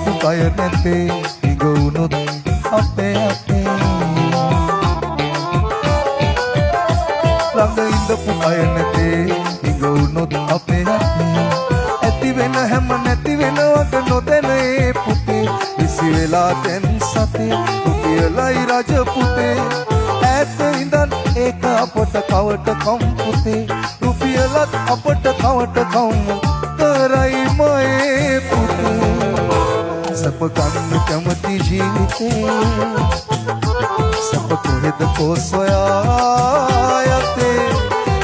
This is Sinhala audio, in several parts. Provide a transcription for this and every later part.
ඉඳපු කය නැතේ ඉගුණොත් අපේ අපේ ළඟ ඉඳපු කය නැතේ ඉගුණොත් අපේ අපේ ඇති වෙන හැම නැති වෙනවට නොදැනේ පුතේ විසි වෙලා දැන් සතේ රුපියලයි රජ පුතේ ඈත ඉඳන් ඒක අපට කවට කම් පුතේ රුපියලත් අපට කවට කම් කරයි මයේ පුතේ සප ගන්න කැමති ජීවිතේ සප කොහෙද කොසොයා යතේ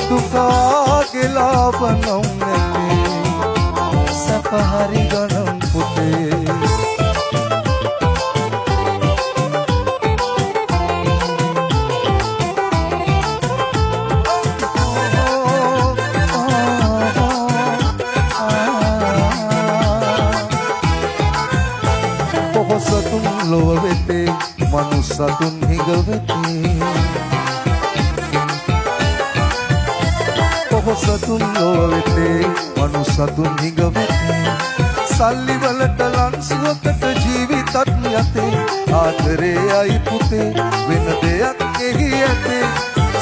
දුකාගේ ලාභ නම් නැතේ සප හරි ගණන් පුතේ සතුන් ලොව වෙතේ මනුස්සතුන් හිඟ වෙතේ පොහොසතුන් ලොව වෙතේ මනුස්සතුන් හිඟ වෙතේ සල්ලි වලට ලන්සුවකට ජීවිතත් යතේ ආදරේ අයි පුතේ වෙන දෙයක් එහි ඇතේ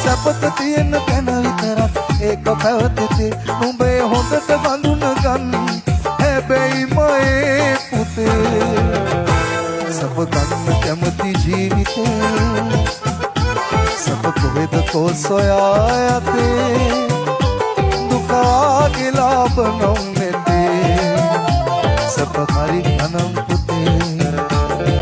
සැපත තියෙන තැන විතරක් ඒක පැවතෙතේ උඹේ හොඳට බඳුන ගන්න හැබැයි මයේ පුතේ සප ගන්න කැමති ජීවිතේ සප කොහෙද කොසොයා යතේ දුකාගේ ලාභ නොමැතේ සප හරි ගණන්